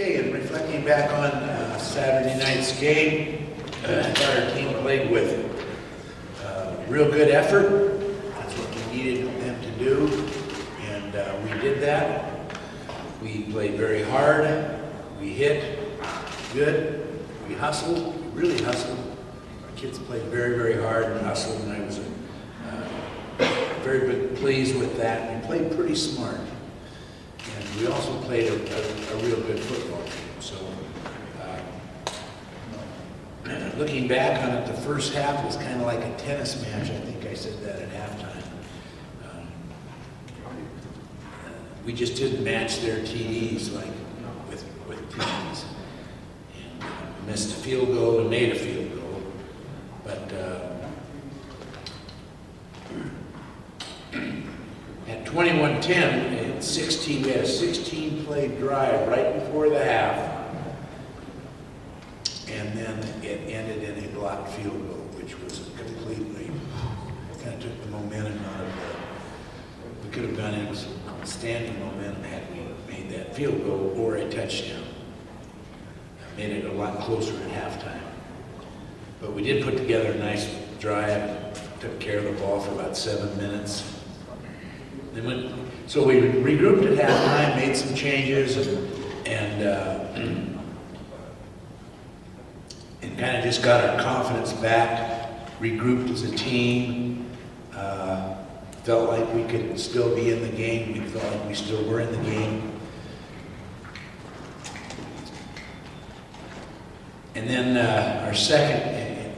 Okay, and reflecting back on Saturday night's game, I thought our team played with real good effort. That's what we needed them to do, and we did that. We played very hard. We hit good. We hustled. We really hustled. Our kids played very, very hard and hustled, and I was very pleased with that. We played pretty smart. And we also played a real good football game. So, looking back on it, the first half was kind of like a tennis match. I think I said that at halftime. We just didn't match their TDs like with TDs. And we missed a field goal and made a field goal. But at 21-10, we had a 16-play drive right before the half, and then it ended in a blocked field goal, which was completely, kind of took the momentum out of it. We could have gone in with some outstanding momentum had we made that field goal or a touchdown. Made it a lot closer at halftime. But we did put together a nice drive, took care of the ball for about 7 minutes. So we regrouped at halftime, made some changes, and kind of just got our confidence back, regrouped as a team, felt like we could still be in the game. We felt like we still were in the game. And then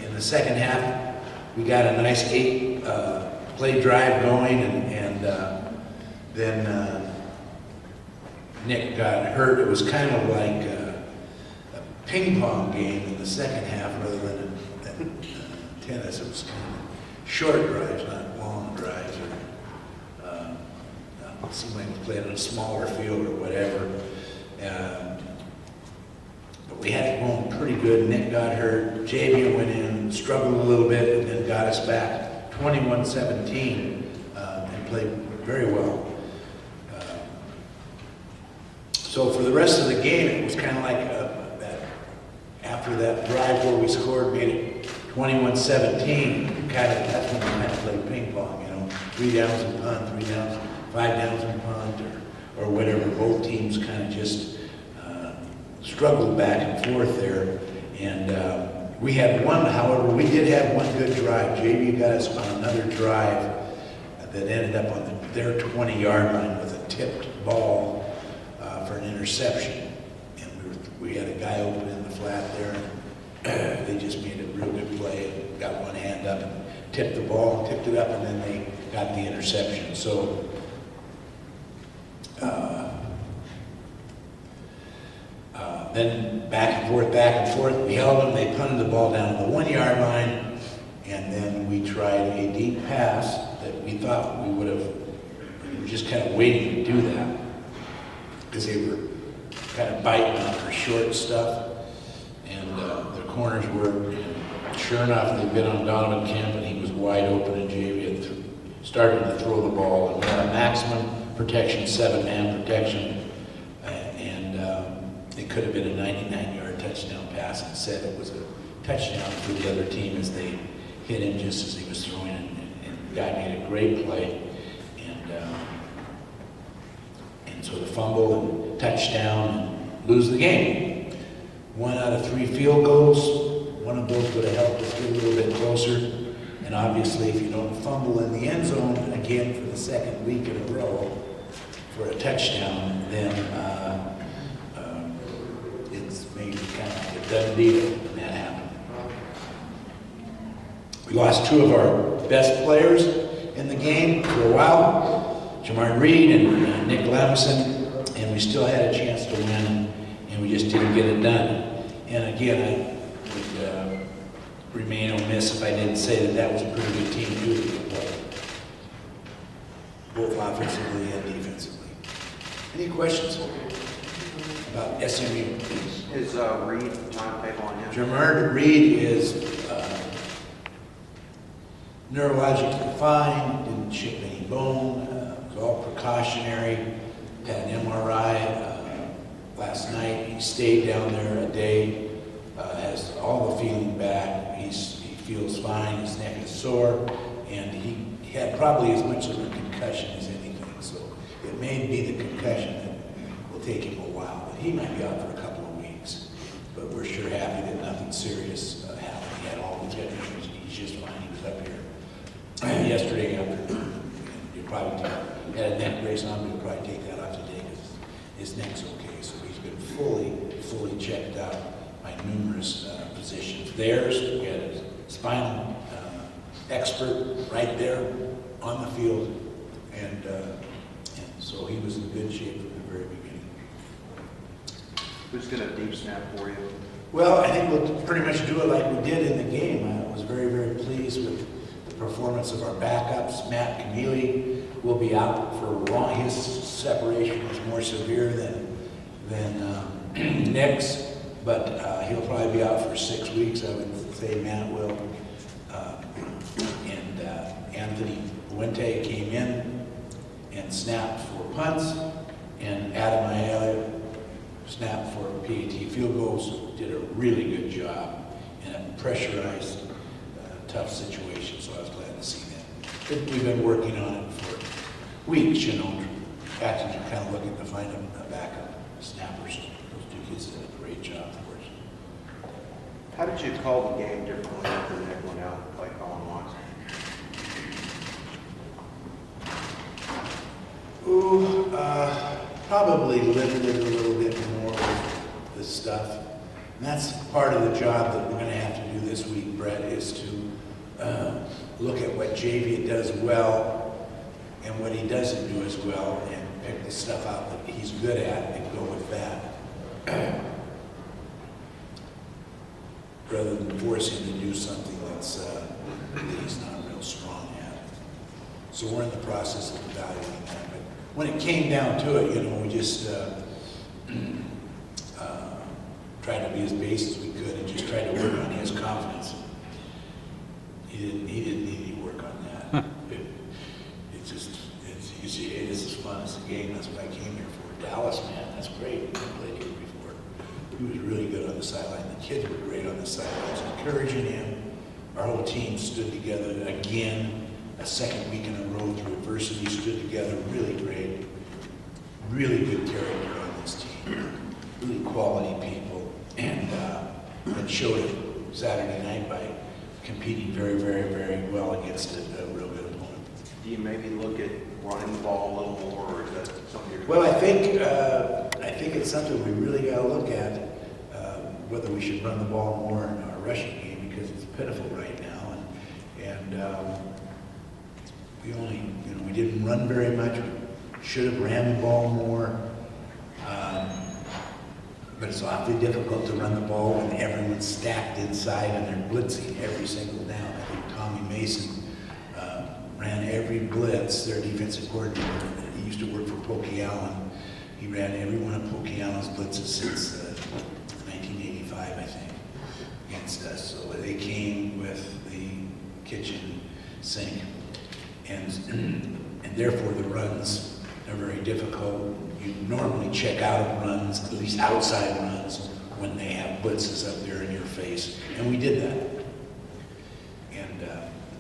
in the second half, we got a nice 8-play drive going, and then Nick got hurt. It was kind of like a ping pong game in the second half rather than tennis. It was kind of short drives, not long drives. It seemed like we played on a smaller field or whatever. But we had it going pretty good. Nick got hurt. Javier went in, struggled a little bit, and then got us back 21-17 and played very well. So for the rest of the game, it was kind of like after that drive where we scored, made it 21-17, that's when we had to play ping pong, 3 downs and punt, 3 downs, 5 downs and punt, or whatever. Both teams kind of just struggled back and forth there. And we had one, however, we did have one good drive. JV got us on another drive that ended up on their 20-yard line with a tipped ball for an interception. And we had a guy open in the flat there, and they just made a real good play, got one hand up and tipped the ball, tipped it up, and then they got the interception. So then back and forth, we held them, they punted the ball down to the 1-yard line, and then we tried a deep pass that we thought we would have, we were just kind of waiting to do that, because they were kind of biting on our short stuff, and the corners were, sure enough, they'd been on Donovan Kemp, and he was wide open, and JV had started to throw the ball, and we had a maximum protection, 7-man protection, and it could have been a 99-yard touchdown pass. Instead, it was a touchdown for the other team as they hit him just as he was throwing it, and the guy made a great play, and so the fumble and touchdown and lose the game. 1 out of 3 field goals. One of those would have helped us get a little bit closer. And obviously, if you don't fumble in the end zone again for the second week in a row for a touchdown, then it's maybe kind of a done deal when that happened. We lost 2 of our best players in the game for a while, Jamar Reed and Nick Lamson, and we still had a chance to win, and we just didn't get it done. And again, I would remain remiss if I didn't say that was a pretty good team too, both offensively and defensively. Any questions about SMU? Is Reed timetable on him? Jamar Reed is neurologically fine, didn't chip any bone, it was all precautionary, had an MRI, last night. He stayed down there a day, has all the feeling back. He feels fine, his neck is sore, and he had probably as much of a concussion as anything. So it may be the concussion that will take him a while, but he might be out for a couple of weeks. But we're sure happy that nothing serious happened. He had all the techniques. He's just fine. He was up here yesterday afternoon. You probably had a neck brace on, but you'll probably take that off today because his neck's okay. So he's been fully checked out by numerous physicians. We had a spinal expert right there on the field, and so he was in good shape from the very beginning. Who's going to deep snap for you? Well, I think we'll pretty much do it like we did in the game. I was very pleased with the performance of our backups. Matt Camille will be out for a while. His separation was more severe than Nick's, but he'll probably be out for 6 weeks. I would say Matt will. And Anthony Puente came in and snapped for punts, and Adam Ayala snapped for PAT field goals. Did a really good job in a pressurized, tough situation, so I was glad to see that. We've been working on it for weeks, Actually, kind of looking to find a backup snappers. Those two kids did a great job for us. How did you call the game differently after Nick went out and played Colin Watson? Probably limited a little bit more with the stuff. And that's part of the job that we're going to have to do this week, Brett, is to look at what JV does well and what he doesn't do as well, and pick the stuff out that he's good at and go with that. Rather than force him to do something that he's not real strong at. So we're in the process of evaluating that. But when it came down to it, we just tried to be as base as we could and just tried to work on his confidence. He didn't need any work on that. You see, hey, this is fun, it's a game, that's what I came here for. Dallas, man, that's great. I played here before. He was really good on the sideline. The kids were great on the sidelines, encouraging him. Our whole team stood together again, a second week in a row through adversity, stood together, really great. Really good character on this team. Really quality people. And it showed it Saturday night by competing very well against a real good opponent. Do you maybe look at running the ball a little more, or is that something you're... Well, I think it's something we really got to look at, whether we should run the ball more in our rushing game, because it's pitiful right now, and we didn't run very much. We should have ran the ball more, but it's awfully difficult to run the ball when everyone's stacked inside and they're blitzing every single down. I think Tommy Mason ran every blitz. Their defensive coordinator, he used to work for Pokey Allen. He ran every one of Pokey Allen's blitzes since 1985, I think, against us. So they came with the kitchen sink, and therefore the runs are very difficult. You normally check out runs, at least outside runs, when they have blitzes up there in your face, and we did that. And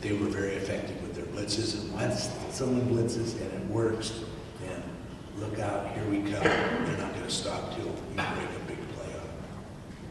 they were very effective with their blitzes, and once someone blitzes and it works, then look out, here we come. They're not going to stop till you break a big play on.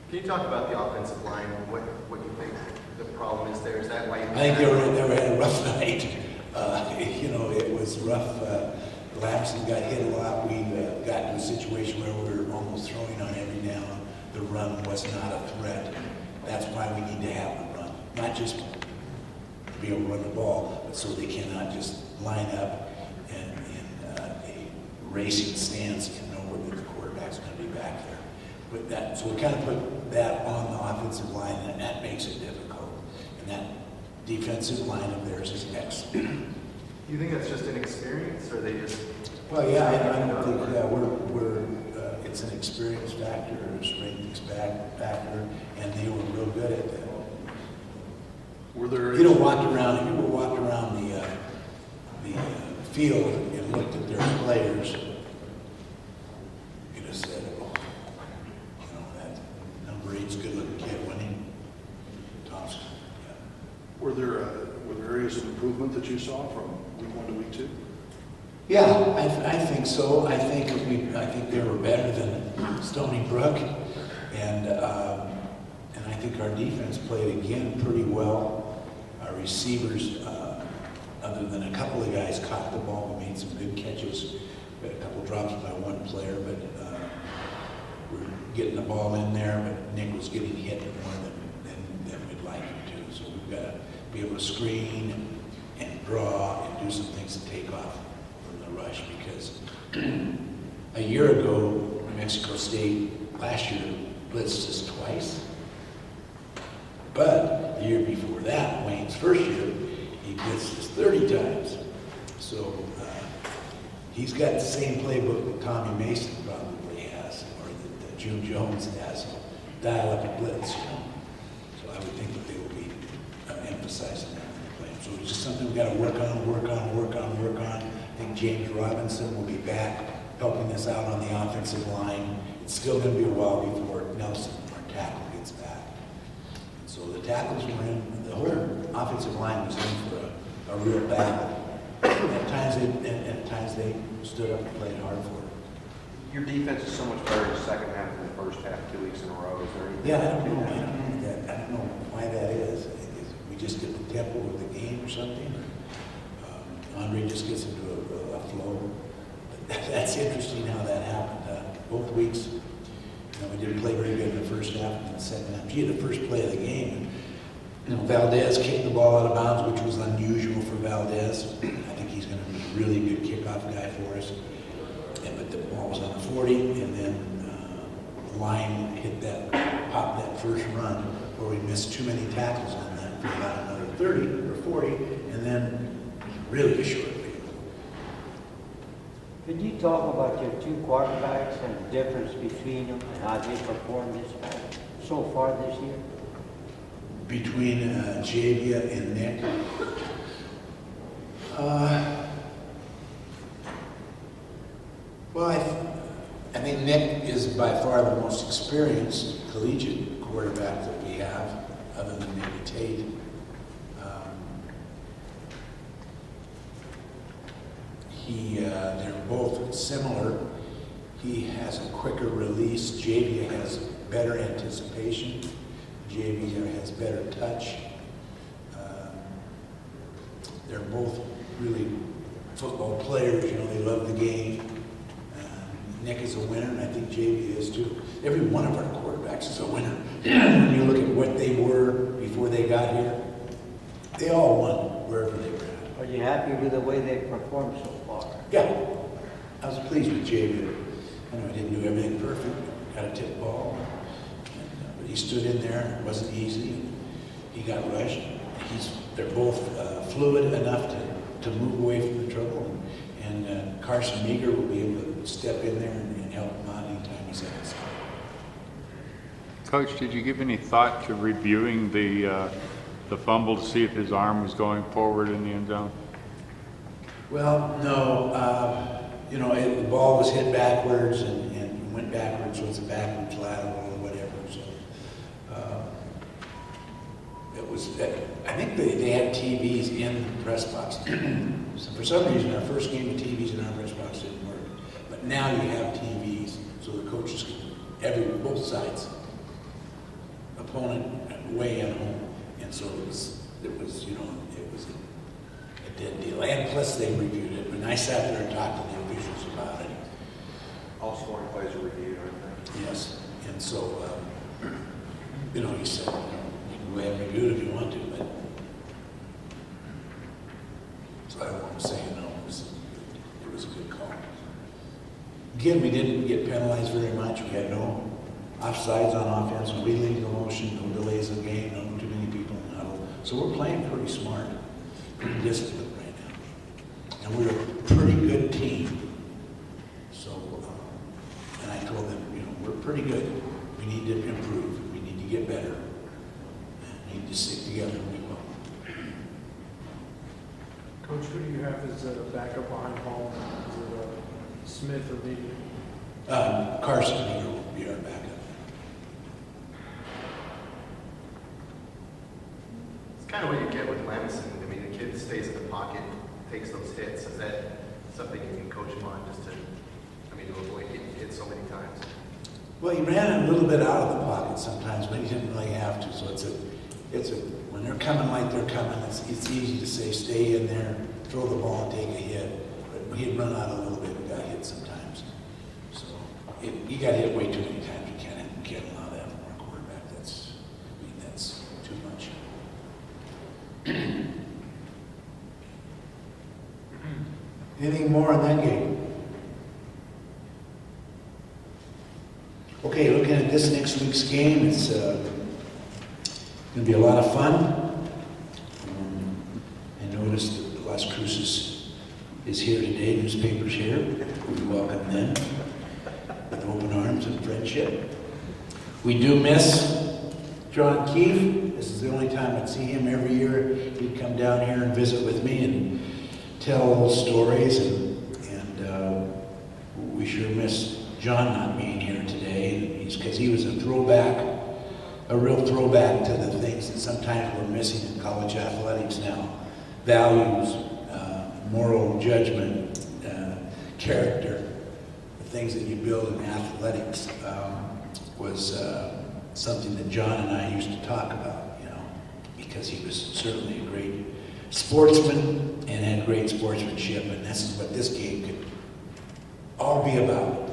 Can you talk about the offensive line, what you think the problem is there? Is that why you... I think they had a rough night. It was rough. Lamson got hit a lot. We got into a situation where we were almost throwing on every down. The run was not a threat. That's why we need to have the run. Not just to be able to run the ball, but so they cannot just line up in a racing stance and know where the quarterback's going to be back there. So we kind of put that on the offensive line, and that makes it difficult. And that defensive line of theirs is excellent. Do you think that's just inexperience, or they just... Well, yeah, I don't think it's an experience factor, a strength factor, and they were real good at that. If you walked around the field and looked at their players, you'd have said, oh, you saw from week 1 to week 2? Yeah, I think so. I think they were better than Stony Brook, and I think our defense played again pretty well. Our receivers, other than a couple of guys caught the ball, we made some good catches. We had a couple drops by one player, but we're getting the ball in there. But Nick was getting hit more than we'd like him to. So we've got to be able to screen and draw and do some things to take off from the rush, because a year ago, New Mexico State last year blitzed us twice. But the year before that, Wayne's first year, he blitzed us 30 times. So he's got the same playbook that Tommy Mason probably has, or that June Jones has. So dial up a blitz, you know. So I would think that they will be emphasizing that in the play. So it's just something we've got to work on. I think James Robinson will be back helping us out on the offensive line. It's still going to be a while before Nelson, our tackle, gets back. So the tackles were in, the whole offensive line was in for a real battle. At times they stood up and played hard for it. Your defense is so much better in the second half than the first half, 2 weeks in a row. Is there anything? Yeah, I don't know why that is. We just get the tempo of the game or something. Andre just gets into a flow. That's interesting how that happened. Both weeks, we didn't play very good in the first half and the second half. Gee, the first play of the game, Valdez kicked the ball out of bounds, which was unusual for Valdez. I think he's going to be a really good kickoff guy for us. But the ball was on the 40, and then the line hit popped that first run where we missed too many tackles on that for about another 30 or 40, and then really a short field. Could you talk about your two quarterbacks and the difference between them and how they performed so far this year? Between Javia and Nick? Well, I think Nick is by far the most experienced collegiate quarterback that we have, other than maybe Tate. They're both similar. He has a quicker release. Javia has better anticipation. Javia has better touch. They're both really football players. They love the game. Nick is a winner, and I think JV is too. Every one of our quarterbacks is a winner. When you look at what they were before they got here, they all won wherever they were at. Are you happy with the way they performed so far? Yeah, I was pleased with JV. I know he didn't do everything perfect. Got a tip ball, but he stood in there. It wasn't easy. He got rushed. They're both fluid enough to move away from the trouble, and Carson Meager will be able to step in there and help him out anytime he's asked. Coach, did you give any thought to reviewing the fumble to see if his arm was going forward in the end zone? Well, no. The ball was hit backwards and went backwards, so it's a backwards lateral or whatever. So it was. I think they had TVs in the press box. So for some reason, our first game of TVs in our press box didn't work. But now you have TVs, so the coaches can both sides, opponent, away and home, and so it was a dead deal. And plus, they reviewed it. When I sat there and talked to the officials about it. All scoring plays are reviewed, aren't they? Yes, and so he said, you can go ahead and review it if you want to, but. So I don't want to say no. It was a good call. Again, we didn't get penalized very much. We had no offsides on offense, no illegal motion, no delays of the game, no too many people in the huddle. So we're playing pretty smart, pretty disciplined right now. And we're a pretty good team. So, and I told them, we're pretty good. We need to improve. We need to get better. We need to stick together and we will. Coach, who do you have as a backup behind Hall? Is it Smith or Beatty? Carson Meager will be our backup. It's kind of what you get with Lamson. I mean, the kid's stays in the pocket, takes those hits. Is that something you can coach him on just to, to avoid getting hit so many times? Well, he ran a little bit out of the pocket sometimes, but he didn't really have to. So when they're coming like they're coming, it's easy to say, stay in there, throw the ball and take a hit. But he'd run out a little bit and got hit sometimes. So he got hit way too many times. You can't allow that from our quarterback. That's too much. Anything more on that game? Okay, looking at this next week's game, it's going to be a lot of fun. I noticed that Las Cruces is here today, newspaper's here. We welcome them with open arms and friendship. We do miss John Keefe. This is the only time I'd see him every year. He'd come down here and visit with me and tell old stories, and we sure miss John not being here today, because he was a real throwback to the things that sometimes we're missing in college athletics now. Values, moral judgment, character, the things that you build in athletics was something that John and I used to talk about, because he was certainly a great sportsman and had great sportsmanship, and this is what this game could all be about.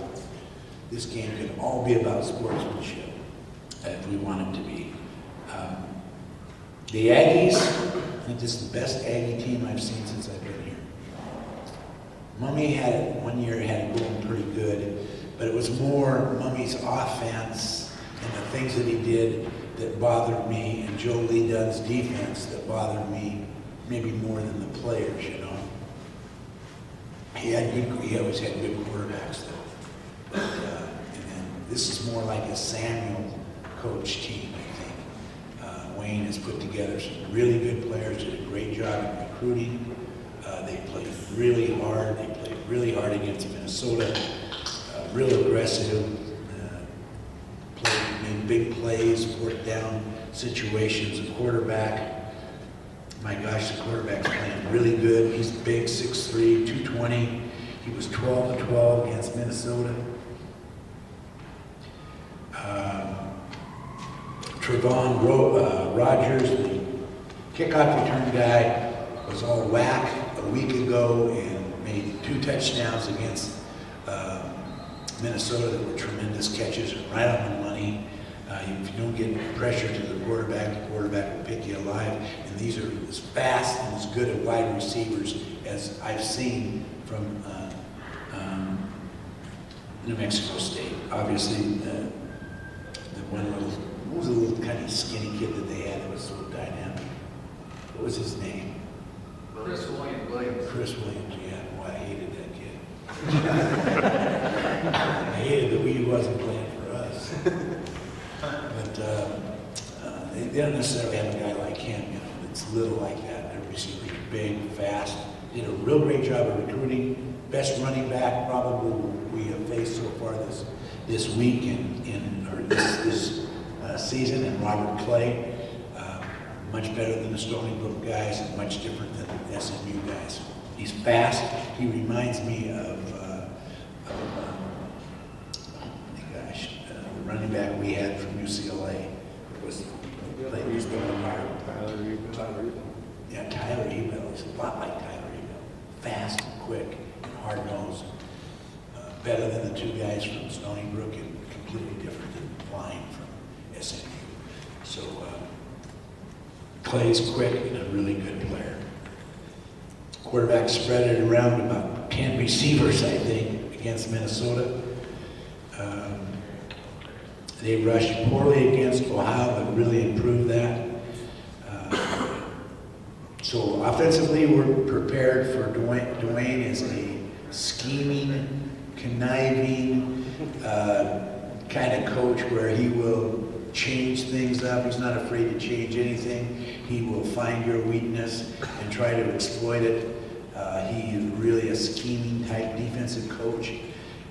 This game could all be about sportsmanship, if we want it to be. The Aggies, I think this is the best Aggie team I've seen since I've been here. Mummy one year had it going pretty good, but it was more Mummy's offense and the things that he did that bothered me, and Joe Lee Dunn's defense that bothered me maybe more than the players, He always had good quarterbacks, though. And then this is more like a Samuel coach team, I think. Wayne has put together some really good players, did a great job in recruiting. They played really hard. They played really hard against Minnesota. Real aggressive. Made big plays, fourth down situations. The quarterback, my gosh, the quarterback's playing really good. He's big, 6'3", 220. He was 12-12 against Minnesota. Trevon Rogers, the kickoff return guy, was all whack a week ago and made 2 touchdowns against Minnesota that were tremendous catches, right on the money. If you don't get pressure to the quarterback will pick you alive. And these are as fast and as good at wide receivers as I've seen from New Mexico State. Obviously, the what was the little kind of skinny kid that they had that was so dynamic? What was his name? Chris Williams. Chris Williams, yeah. Boy, I hated that kid. I hated that he wasn't playing for us. But they don't necessarily have a guy like him, that's little like that. Their receivers are big, fast. Did a real great job of recruiting. Best running back probably we have faced so far this week or this season, and Robert Clay. Much better than the Stony Brook guys and much different than the SMU guys. He's fast. He reminds me of the running back we had from UCLA. It was played with Tyler Ebel. Yeah, Tyler Ebel. He's a lot like Tyler Ebel. Fast and quick and hard-nosed. Better than the 2 guys from Stony Brook and completely different than flying from SMU. So Clay's quick and a really good player. Quarterback spread it around about 10 receivers, I think, against Minnesota. They rushed poorly against Ohio, but really improved that. So offensively, we're prepared for Dwayne is a scheming, conniving kind of coach where he will change things up. He's not afraid to change anything. He will find your weakness and try to exploit it. He is really a scheming type defensive coach.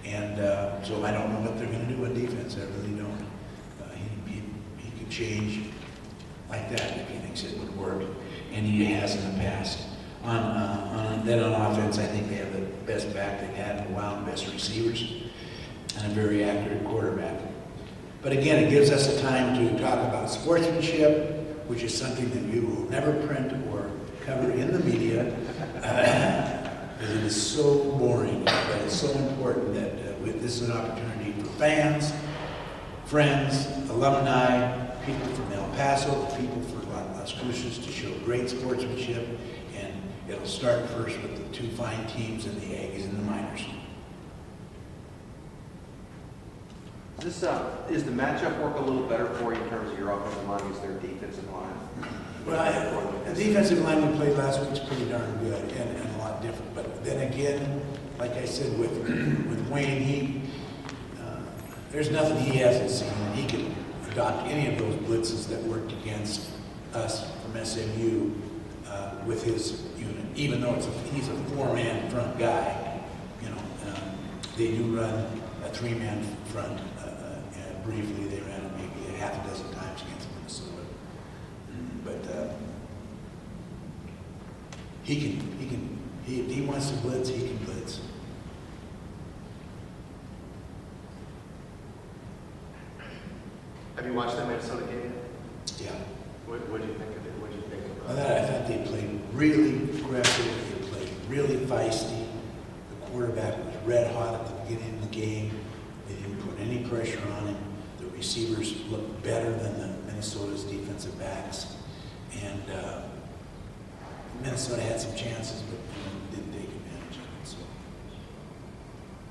And so I don't know what they're going to do on defense. I really don't. He could change like that if he thinks it would work. And he has in the past. Then on offense, I think they have the best back they've had in a while, and best receivers, and a very accurate quarterback. But again, it gives us a time to talk about sportsmanship, which is something that we will never print or cover in the media, because it is so boring, but it's so important that this is an opportunity for fans, friends, alumni, people from El Paso, people from Las Cruces to show great sportsmanship, and it'll start first with the two fine teams in the Aggies and the Miners. Is the matchup work a little better for you in terms of your offensive line against their defensive line? Well, the defensive line we played last week's pretty darn good and a lot different. But then again, like I said, with Wayne, there's nothing he hasn't seen, and he can adopt any of those blitzes that worked against us from SMU with his unit. Even though he's a four-man front guy, they do run a three-man front. Briefly, they ran it maybe a half a dozen times against Minnesota. But he wants to blitz, he can blitz. Have you watched the Minnesota game yet? Yeah. What do you think of it? What do you think of I thought they played really aggressive, they played really feisty. The quarterback was red hot at the beginning of the game. They didn't put any pressure on him. The receivers looked better than the Minnesota's defensive backs. And Minnesota had some chances, but didn't take advantage of it. So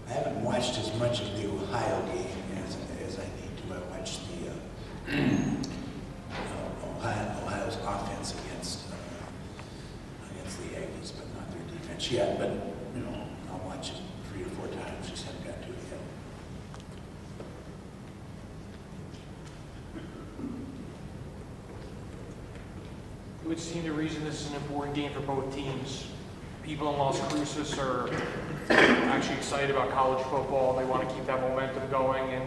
I haven't watched as much of the Ohio game as I need to. I watched the Ohio's offense against the Aggies, but not their defense yet. But I'll watch it 3 or 4 times. Just haven't got to it yet. It would seem the reason this is an important game for both teams. People in Las Cruces are actually excited about college football. They want to keep that momentum going. And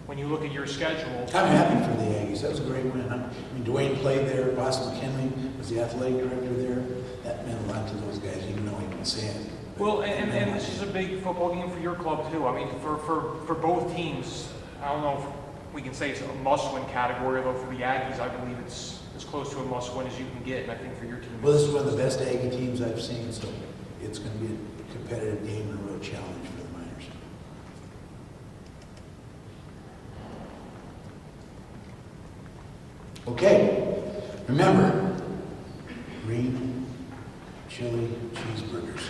when you look at your schedule, I'm happy for the Aggies. That was a great win. Dwayne played there. Boston McKinley was the athletic director there. That meant a lot to those guys, even though he didn't say it. well, and this is a big football game for your club too. I mean, for both teams, I don't know if we can say it's a must-win category, although for the Aggies, I believe it's as close to a must-win as you can get, and I think for your team. Well, this is one of the best Aggie teams I've seen, so it's going to be a competitive game and a real challenge for the Miners. Okay, remember, green chili cheeseburgers.